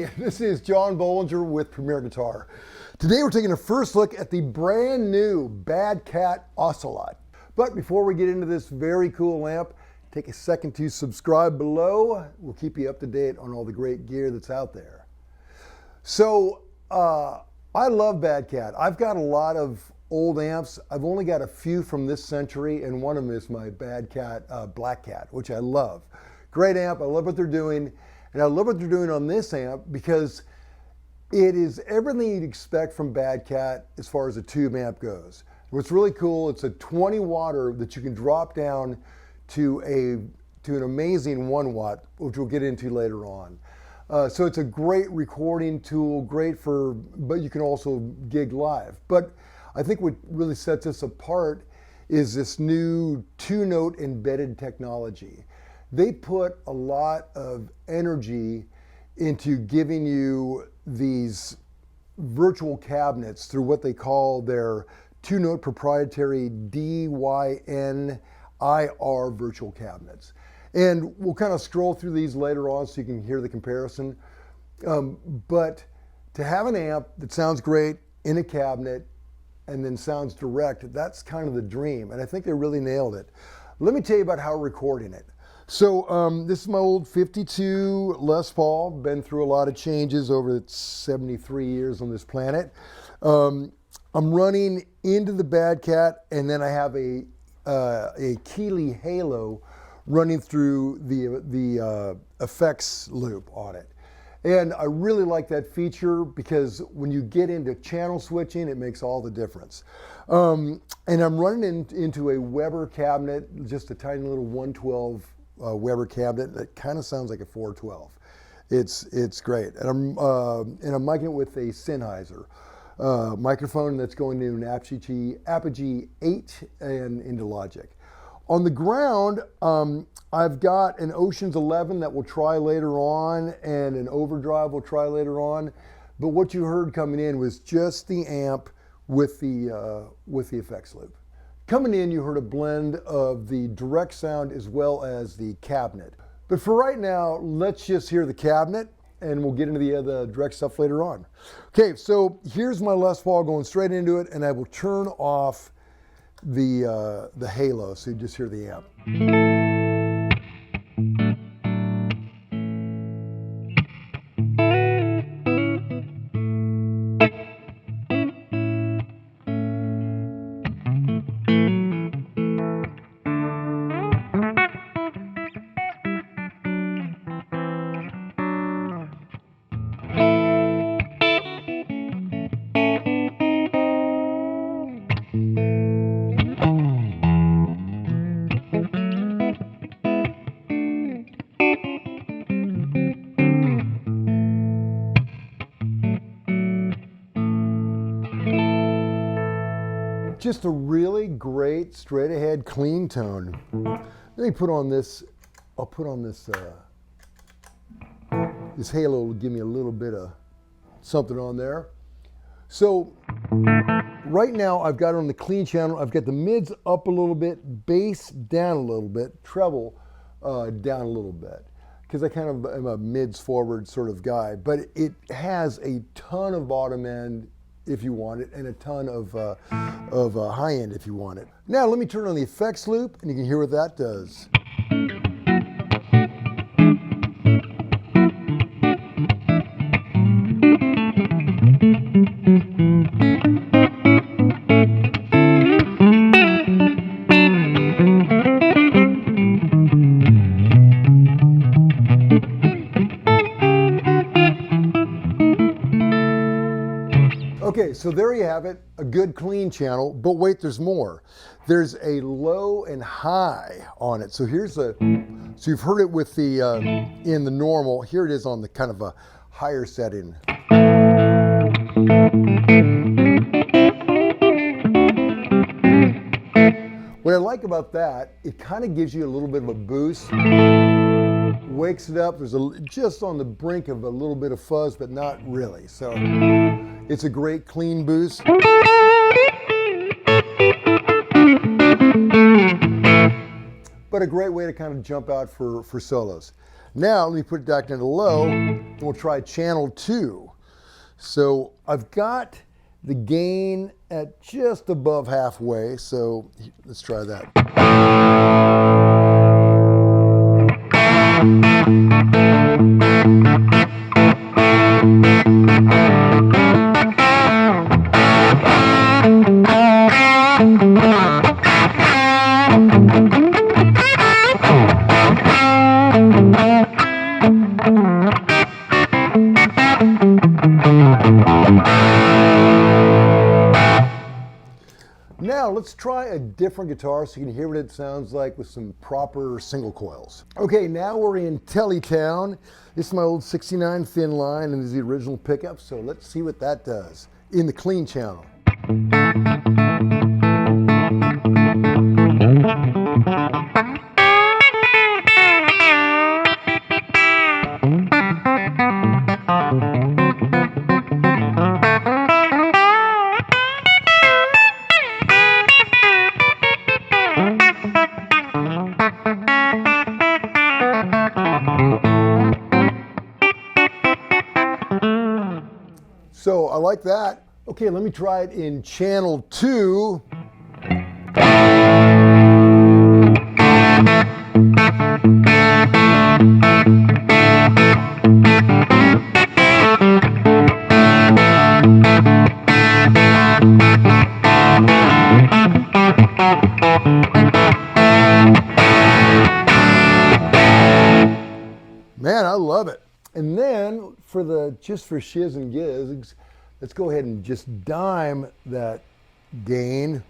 Hey, this is John Bohlinger with Premier Guitar. Today we're taking a first look at the brand new Bad Cat Ocelot. But before we get into this very cool amp, take a second to subscribe below. We'll keep you up to date on all the great gear that's out there. So, I love Bad Cat. I've got a lot of old amps. I've only got a few from this century, and one of them is my Bad Cat Black Cat, which I love. Great amp, I love what they're doing. And I love what they're doing on this amp because it is everything you'd expect from Bad Cat as far as a tube amp goes. What's really cool, it's a 20 watter that you can drop down to an amazing 1 watt, which we'll get into later on. So it's a great recording tool, but you can also gig live. But I think what really sets us apart is this new 2-note embedded technology. They put a lot of energy into giving you these virtual cabinets through what they call their 2-note proprietary DynIR virtual cabinets. And we'll kind of scroll through these later on so you can hear the comparison. But to have an amp that sounds great in a cabinet and then sounds direct, that's kind of the dream. And I think they really nailed it. Let me tell you about how we're recording it. So this is my old 52 Les Paul, been through a lot of changes over the 73 years on this planet. I'm running into the Bad Cat, and then I have a Keeley Halo running through the effects loop on it. And I really like that feature because when you get into channel switching, it makes all the difference. And I'm running into a Weber cabinet, just a tiny little 112 Weber cabinet that kind of sounds like a 412. It's great, and I'm micing it with a Sennheiser microphone that's going into an Apogee 8 and into Logic. On the ground, I've got an Ocean's 11 that we'll try later on, and an Overdrive we'll try later on. But what you heard coming in was just the amp with the effects loop. Coming in, you heard a blend of the direct sound as well as the cabinet. But for right now, let's just hear the cabinet, and we'll get into the direct stuff later on. Okay, so here's my Les Paul going straight into it, and I will turn off the Halo, so you just hear the amp. Just a really great, straight ahead, clean tone. Let me put on this, I'll put on this, this Halo will give me a little bit of something on there. So right now I've got it on the clean channel. I've got the mids up a little bit, bass down a little bit, treble down a little bit, because I kind of am a mids forward sort of guy, but it has a ton of bottom end if you want it, and a ton of high end if you want it. Now let me turn on the effects loop, and you can hear what that does. Okay, so there you have it, a good clean channel, but wait, there's more. There's a low and high on it. So here's so you've heard it with the, in the normal, here it is on the kind of a higher setting. What I like about that, it kind of gives you a little bit of a boost, wakes it up. There's just on the brink of a little bit of fuzz, but not really. So it's a great clean boost. But a great way to kind of jump out for solos. Now let me put it back down to low, and we'll try channel 2. So I've got the gain at just above halfway, so let's try that. Now let's try a different guitar so you can hear what it sounds like with some proper single coils. Okay, now we're in Teletown. This is my old 69 Thinline, and this is the original pickup, so let's see what that does in the clean channel. So I like that. Okay, let me try it in channel 2. Man, I love it. And then for the just for shiz and gigs, let's go ahead and just dime that gain.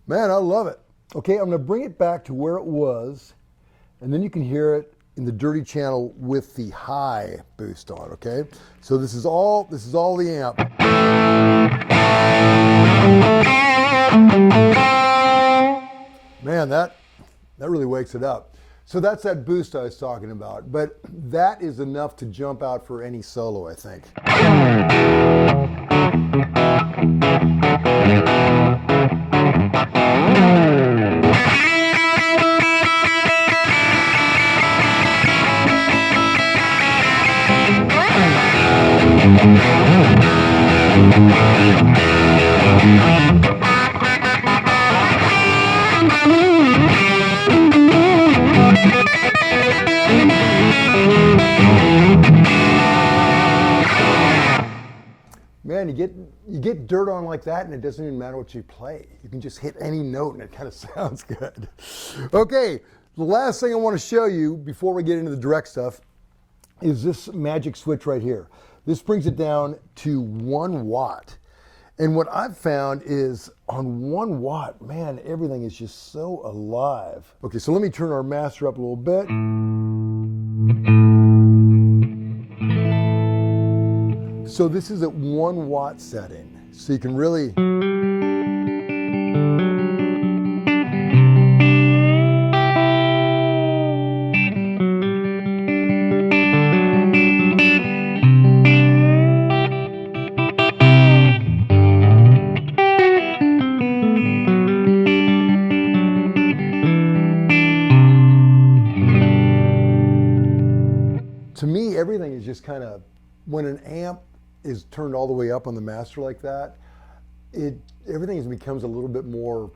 Man, I love it. Okay, I'm going to bring it back to where it was, and then you can hear it in the dirty channel with the high boost on, okay? So this is all the amp. Man, that really wakes it up. So that's that boost I was talking about, but that is enough to jump out for any solo, I think. Man, you get dirt on like that, and it doesn't even matter what you play. You can just hit any note, and it kind of sounds good. Okay, the last thing I want to show you before we get into the direct stuff is this magic switch right here. This brings it down to 1 watt. And what I've found is on 1 watt, man, everything is just so alive. Okay, so let me turn our master up a little bit. So this is at 1 watt setting. So you can really... To me, everything is just kind of, when an amp is turned all the way up on the master like that, everything becomes a little bit more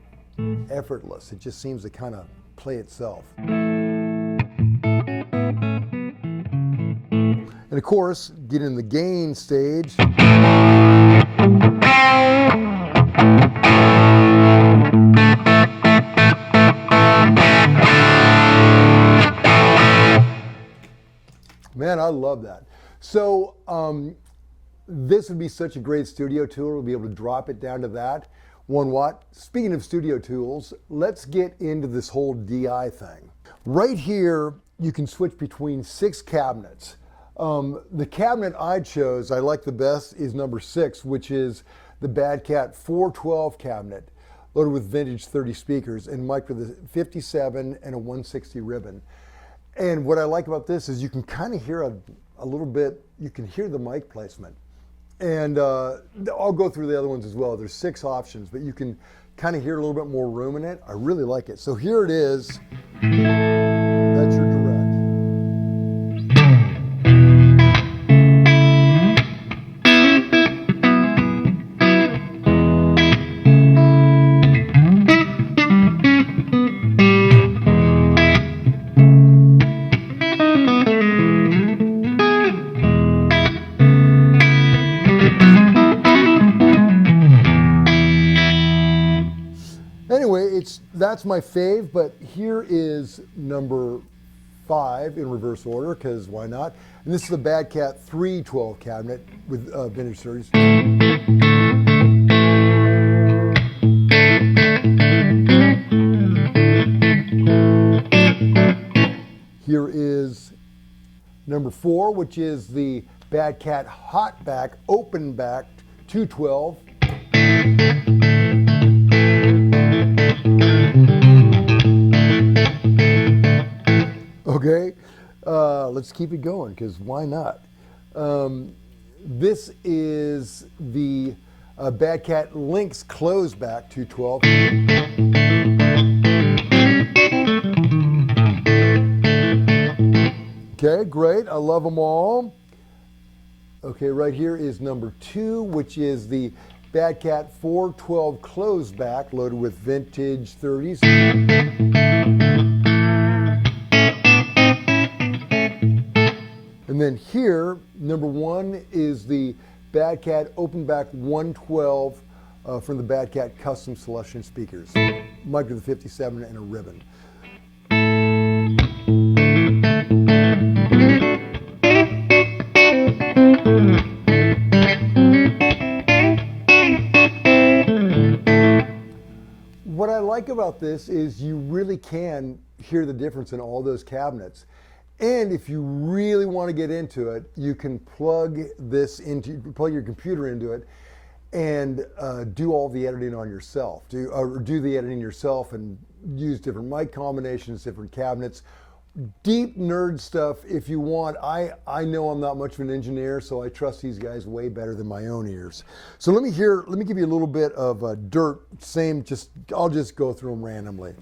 effortless. It just seems to kind of play itself. And of course, get in the gain stage. Man, I love that. So this would be such a great studio tool. We'll be able to drop it down to that 1 watt. Speaking of studio tools, let's get into this whole DI thing. Right here, you can switch between 6 cabinets. The cabinet I chose, I like the best, is number 6, which is the Bad Cat 412 cabinet, loaded with vintage 30 speakers and mic'd with a 57 and a 160 ribbon. And what I like about this is you can kind of hear a little bit, you can hear the mic placement. And I'll go through the other ones as well. There's 6 options, but you can kind of hear a little bit more room in it. I really like it. So here it is. That's your direct. Anyway, that's my fave, but here is number 5 in reverse order, because why not? And this is the Bad Cat 312 cabinet with vintage 30s. Here is number 4, which is the Bad Cat Hotback Open Back 212. Okay, let's keep it going, because why not? This is the Bad Cat Lynx Closeback 212. Okay, great, I love them all. Okay, right here is number 2, which is the Bad Cat 412 Closeback, loaded with vintage 30s. And then here, number 1 is the Bad Cat Open Back 112 from the Bad Cat Custom Selection Speakers, mic'd with a 57 and a ribbon. What I like about this is you really can hear the difference in all those cabinets. And if you really want to get into it, you can plug your computer into it and do all the editing on yourself. Do the editing yourself and use different mic combinations, different cabinets. Deep nerd stuff if you want. I know I'm not much of an engineer, so I trust these guys way better than my own ears. So let me give you a little bit of dirt. I'll just go through them randomly.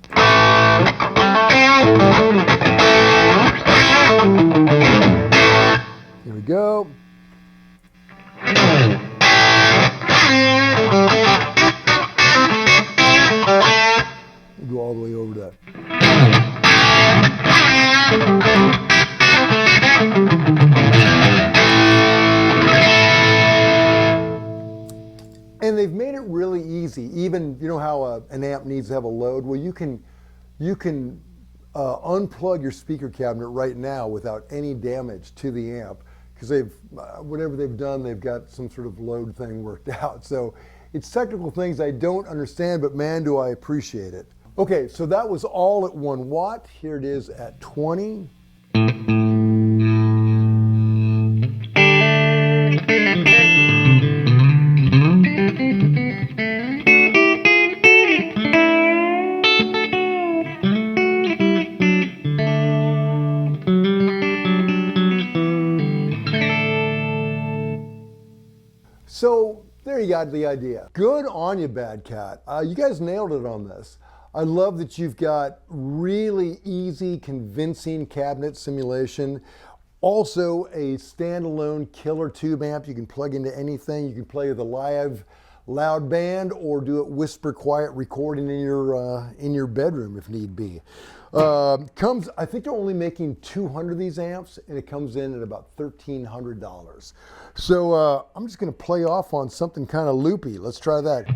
Here we go. We'll go all the way over to that. And they've made it really easy. Even, you know how an amp needs to have a load? Well, you can unplug your speaker cabinet right now without any damage to the amp, because whatever they've done, they've got some sort of load thing worked out. So it's technical things I don't understand, but man, do I appreciate it. Okay, so that was all at 1 watt. Here it is at 20. So there you got the idea. Good on you, Bad Cat. You guys nailed it on this. I love that you've got really easy, convincing cabinet simulation. Also a standalone killer tube amp you can plug into anything. You can play with a live loud band or do it whisper quiet recording in your bedroom if need be. I think they're only making 200 of these amps, and it comes in at about $1,300. So I'm just going to play off on something kind of loopy. Let's try that.